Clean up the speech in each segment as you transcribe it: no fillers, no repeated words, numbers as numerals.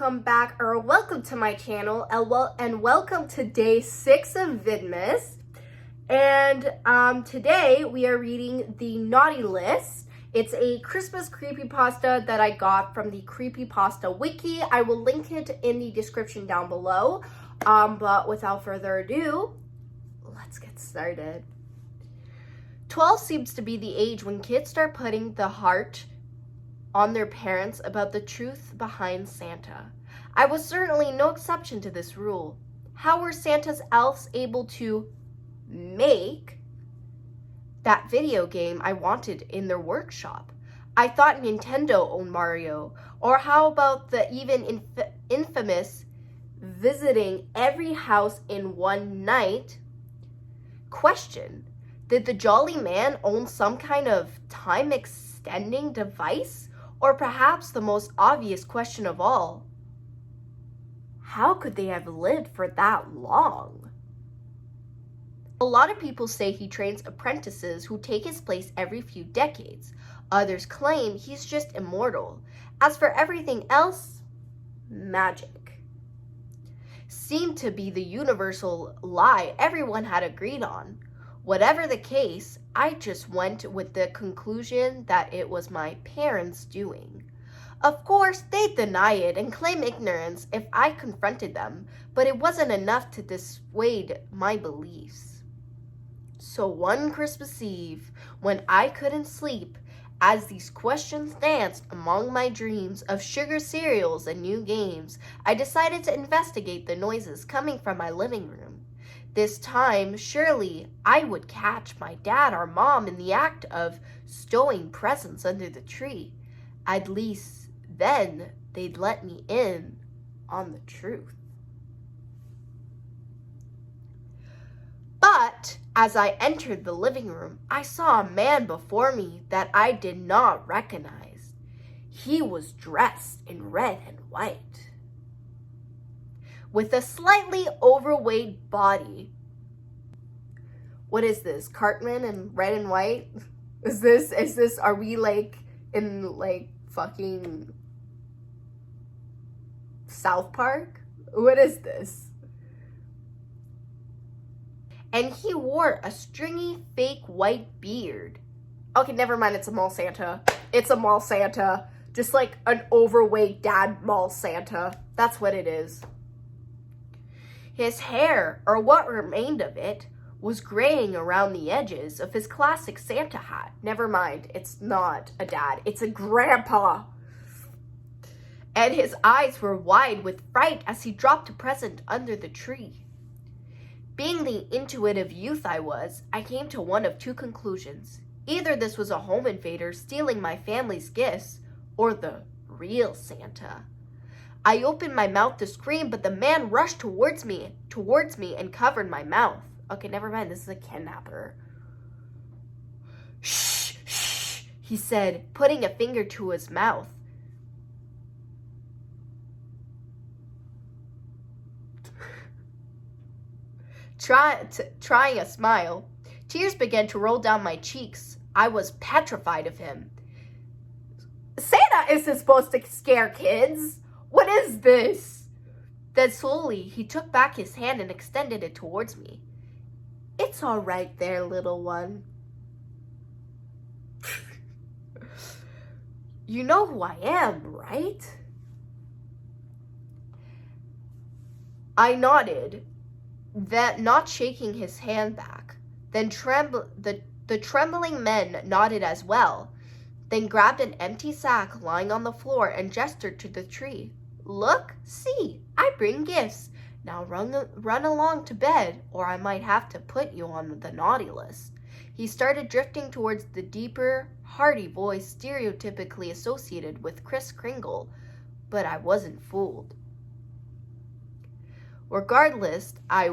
welcome back, or welcome to my channel, and welcome to day 6 of Vidmas. And today we are reading the Naughty List. It's a Christmas creepypasta that I got from the Creepypasta wiki. I will link it in the description down below. But without further ado, let's get started. 12 seems to be the age when kids start putting the heart on their parents about the truth behind Santa. I was certainly no exception to this rule. How were Santa's elves able to make that video game I wanted in their workshop? I thought Nintendo owned Mario. Or how about the even infamous visiting every house in one night? Question: did the jolly man own some kind of time extending device? Or perhaps the most obvious question of all, how could they have lived for that long? A lot of people say he trains apprentices who take his place every few decades. Others claim he's just immortal. As for everything else, magic seemed to be the universal lie everyone had agreed on. Whatever the case, I just went with the conclusion that it was my parents' doing. Of course, they'd deny it and claim ignorance if I confronted them, but it wasn't enough to dissuade my beliefs. So one Christmas Eve, when I couldn't sleep, as these questions danced among my dreams of sugar cereals and new games, I decided to investigate the noises coming from my living room. This time, surely I would catch my dad or mom in the act of stowing presents under the tree. At least then they'd let me in on the truth. But as I entered the living room, I saw a man before me that I did not recognize. He was dressed in red and white, with a slightly overweight body. What is this? Cartman in red and white? Are we like in like fucking South Park? What is this? And he wore a stringy fake white beard. Okay, never mind, it's a mall Santa. It's a mall Santa. Just like an overweight dad mall Santa. That's what it is. His hair, or what remained of it, was graying around the edges of his classic Santa hat. Never mind, it's not a dad, it's a grandpa. And his eyes were wide with fright as he dropped a present under the tree. Being the intuitive youth I was, I came to one of two conclusions. Either this was a home invader stealing my family's gifts, or the real Santa. I opened my mouth to scream, but the man rushed towards me and covered my mouth. Okay, never mind, this is a kidnapper. Shh, shh, he said, putting a finger to his mouth. Trying a smile, tears began to roll down my cheeks. I was petrified of him. Santa isn't supposed to scare kids. What is this? Then slowly, he took back his hand and extended it towards me. It's all right there, little one. You know who I am, right? I nodded, that not shaking his hand back. Then the trembling men nodded as well, then grabbed an empty sack lying on the floor and gestured to the tree. Look, see, I bring gifts. Now run along to bed, or I might have to put you on the naughty list. He started drifting towards the deeper, hearty voice stereotypically associated with Kris Kringle, but I wasn't fooled. Regardless, I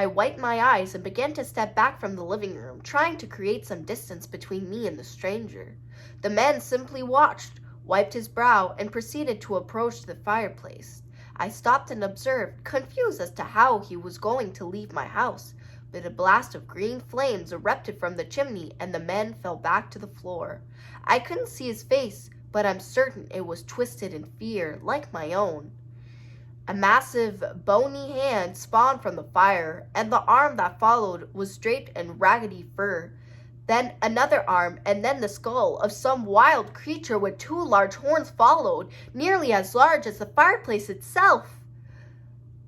wiped my eyes and began to step back from the living room, trying to create some distance between me and the stranger. The man simply watched, wiped his brow, and proceeded to approach the fireplace. I stopped and observed, confused as to how he was going to leave my house, but a blast of green flames erupted from the chimney and the man fell back to the floor. I couldn't see his face, but I'm certain it was twisted in fear, like my own. A massive, bony hand spawned from the fire, and the arm that followed was draped in raggedy fur. Then another arm, and then the skull of some wild creature with 2 large horns followed, nearly as large as the fireplace itself.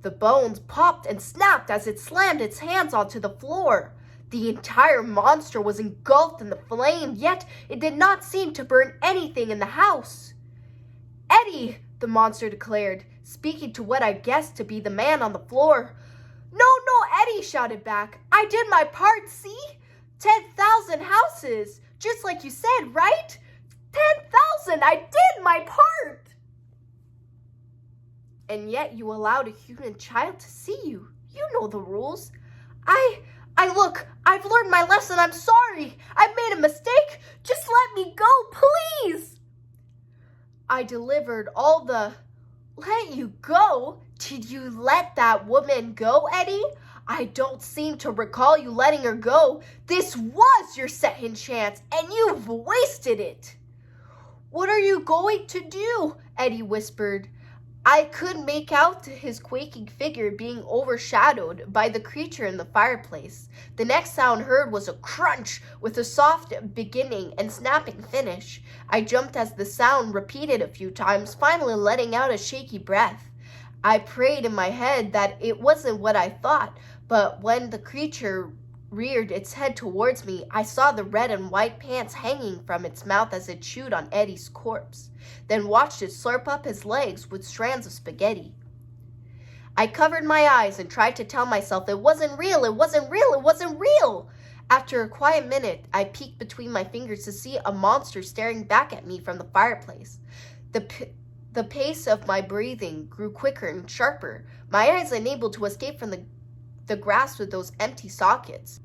The bones popped and snapped as it slammed its hands onto the floor. The entire monster was engulfed in the flame, yet it did not seem to burn anything in the house. "Eddie," the monster declared, speaking to what I guessed to be the man on the floor. No, Eddie shouted back. "I did my part, see? 10,000 houses, just like you said, right? 10,000, I did my part!" "And yet you allowed a human child to see you. You know the rules." Look, I've learned my lesson. I'm sorry. I've made a mistake. Just let me go, please." I delivered all the, "Let you go? Did you let that woman go, Eddie? I don't seem to recall you letting her go. This was your second chance, and you've wasted it." "What are you going to do?" Eddie whispered. I could make out his quaking figure being overshadowed by the creature in the fireplace. The next sound heard was a crunch with a soft beginning and snapping finish. I jumped as the sound repeated a few times, finally letting out a shaky breath. I prayed in my head that it wasn't what I thought, but when the creature reared its head towards me, I saw the red and white pants hanging from its mouth as it chewed on Eddie's corpse, then watched it slurp up his legs with strands of spaghetti. I covered my eyes and tried to tell myself it wasn't real, it wasn't real, it wasn't real. After a quiet minute, I peeked between my fingers to see a monster staring back at me from the fireplace. The pace of my breathing grew quicker and sharper, my eyes unable to escape from the grasp of those empty sockets.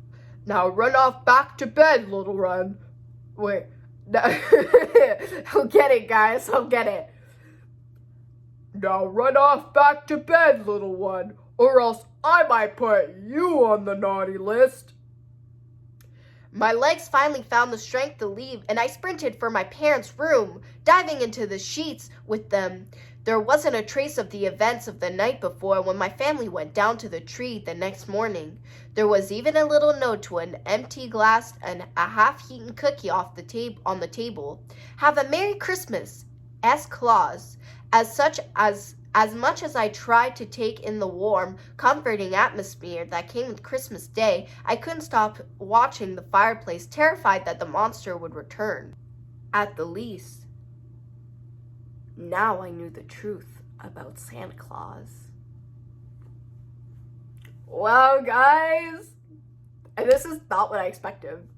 "Now run off back to bed, little one." Wait. No. I'll get it, guys. I'll get it. "Now run off back to bed, little one, or else I might put you on the naughty list." My legs finally found the strength to leave, and I sprinted for my parents' room, diving into the sheets with them. There wasn't a trace of the events of the night before when my family went down to the tree the next morning. There was even a little note to an empty glass and a half-eaten cookie on the table. "Have a Merry Christmas, S. Claus." As much as I tried to take in the warm, comforting atmosphere that came with Christmas Day, I couldn't stop watching the fireplace, terrified that the monster would return. At the least, now I knew the truth about Santa Claus. Wow, guys, and this is not what I expected.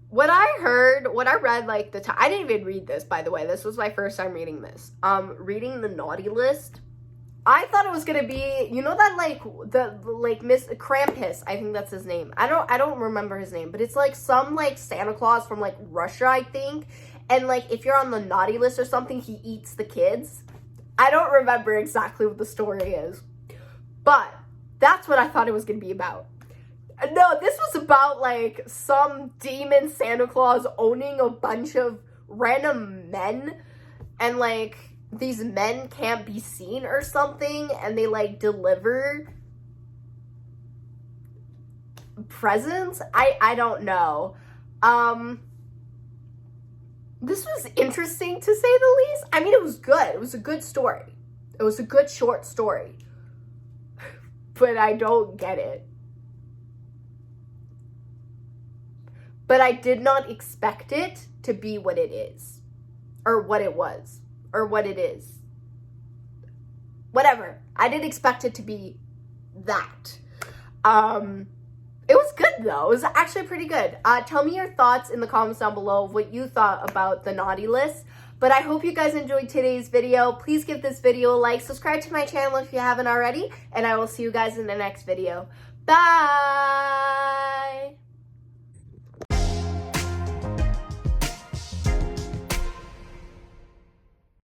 When I read, like, I didn't even read this, by the way. This was my first time reading this. Reading the naughty list, I thought it was gonna be, you know that, like, Miss Krampus, I think that's his name. I don't remember his name, but it's, like, some, like, Santa Claus from, like, Russia, I think. And, like, if you're on the naughty list or something, he eats the kids. I don't remember exactly what the story is. But that's what I thought it was gonna be about. No, this was about, like, some demon Santa Claus owning a bunch of random men, and, like, these men can't be seen or something, and they, like, deliver presents? I don't know. This was interesting, to say the least. I mean, it was good. It was a good story. It was a good short story. But I don't get it. But I did not expect it to be what it is. Or what it was. Or what it is. Whatever. I didn't expect it to be that. It was good, though. It was actually pretty good. Tell me your thoughts in the comments down below of what you thought about the naughty list. But I hope you guys enjoyed today's video. Please give this video a like. Subscribe to my channel if you haven't already. And I will see you guys in the next video. Bye!